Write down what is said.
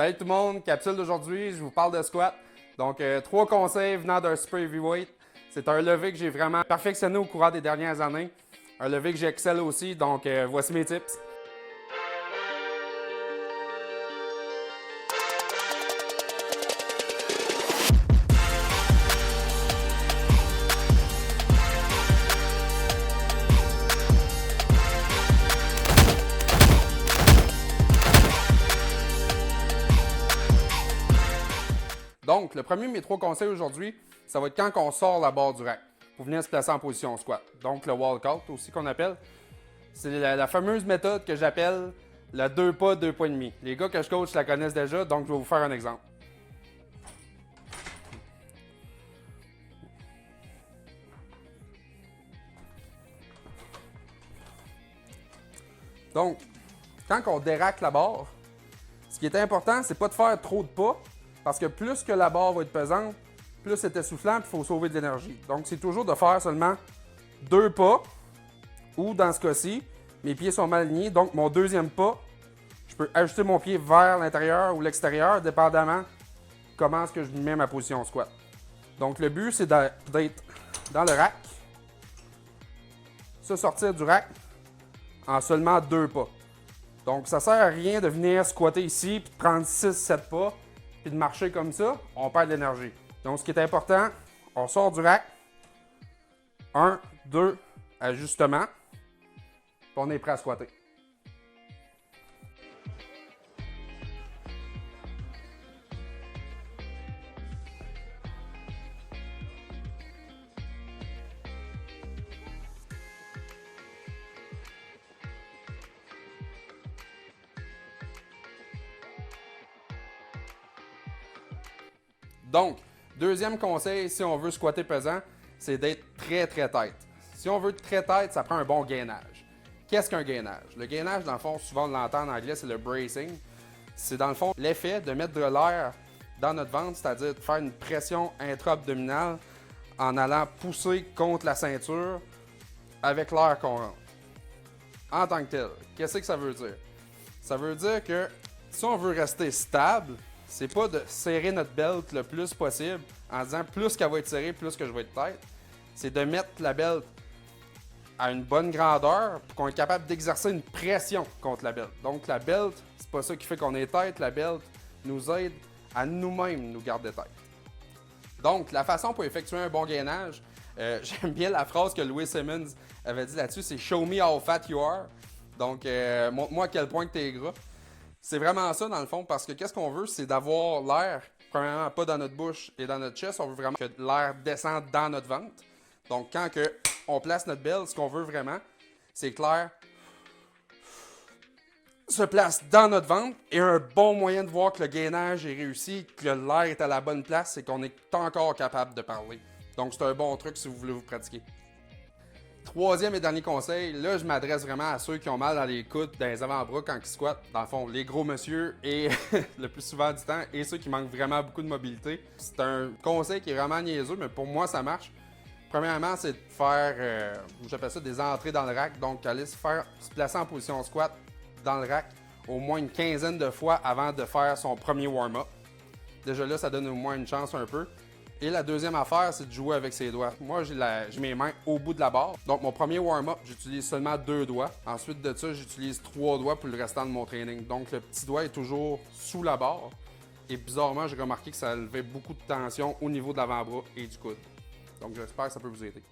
Salut tout le monde, capsule d'aujourd'hui, je vous parle de squat. Donc, 3 conseils venant d'un super heavyweight. C'est un levé que j'ai vraiment perfectionné au courant des dernières années. Un levé que j'excelle aussi, donc voici mes tips. Donc, le premier de mes 3 conseils aujourd'hui, ça va être quand on sort la barre du rack pour venir se placer en position squat. Donc, le walkout aussi qu'on appelle. C'est la fameuse méthode que j'appelle le 2 pas, 2 pas et demi. Les gars que je coach la connaissent déjà, donc je vais vous faire un exemple. Donc, quand on déraque la barre, ce qui est important, c'est pas de faire trop de pas, parce que plus que la barre va être pesante, plus c'est essoufflant, puis il faut sauver de l'énergie. Donc, c'est toujours de faire seulement 2 pas, ou dans ce cas-ci, mes pieds sont mal alignés, donc mon deuxième pas, je peux ajuster mon pied vers l'intérieur ou l'extérieur, dépendamment comment est-ce que je mets ma position squat. Donc, le but, c'est d'être dans le rack, se sortir du rack en seulement 2 pas. Donc, ça sert à rien de venir squatter ici, puis de prendre 6-7 pas, puis de marcher comme ça, on perd de l'énergie. Donc, ce qui est important, on sort du rack, 1, 2, ajustement, puis on est prêt à squatter. Donc, deuxième conseil, si on veut squatter pesant, c'est d'être très tight. Si on veut être très tight, ça prend un bon gainage. Qu'est-ce qu'un gainage? Le gainage, dans le fond, souvent on l'entend en anglais, c'est le bracing. C'est dans le fond l'effet de mettre de l'air dans notre ventre, c'est-à-dire de faire une pression intra-abdominale en allant pousser contre la ceinture avec l'air qu'on rentre. En tant que tel, qu'est-ce que ça veut dire? Ça veut dire que si on veut rester stable, c'est pas de serrer notre belt le plus possible en disant plus qu'elle va être serrée, plus que je vais être tête. C'est de mettre la belt à une bonne grandeur pour qu'on est capable d'exercer une pression contre la belt. Donc la belt, c'est pas ça qui fait qu'on est tête. La belt nous aide à nous-mêmes nous garder tête. Donc la façon pour effectuer un bon gainage, j'aime bien la phrase que Louis Simmons avait dit là-dessus, c'est « Show me how fat you are ». Donc montre-moi à quel point que tu es gras. C'est vraiment ça dans le fond, parce que qu'est-ce qu'on veut, c'est d'avoir l'air, premièrement, pas dans notre bouche et dans notre chest, on veut vraiment que l'air descende dans notre ventre. Donc quand on place notre belt, ce qu'on veut vraiment, c'est que l'air se place dans notre ventre, et un bon moyen de voir que le gainage est réussi, que l'air est à la bonne place, c'est qu'on est encore capable de parler. Donc c'est un bon truc si vous voulez vous pratiquer. Troisième et dernier conseil, là je m'adresse vraiment à ceux qui ont mal dans les coudes, dans les avant-bras quand ils squattent. Dans le fond, les gros monsieur et le plus souvent du temps, et ceux qui manquent vraiment beaucoup de mobilité. C'est un conseil qui est vraiment niaiseux, mais pour moi ça marche. Premièrement, c'est de faire, j'appelle ça des entrées dans le rack. Donc aller se placer en position squat dans le rack au moins une quinzaine de fois avant de faire son premier warm-up. Déjà là, ça donne au moins une chance un peu. Et la deuxième affaire, c'est de jouer avec ses doigts. Moi, j'ai mes mains au bout de la barre. Donc, mon premier warm-up, j'utilise seulement 2 doigts. Ensuite de ça, j'utilise 3 doigts pour le restant de mon training. Donc, le petit doigt est toujours sous la barre. Et bizarrement, j'ai remarqué que ça levait beaucoup de tension au niveau de l'avant-bras et du coude. Donc, j'espère que ça peut vous aider.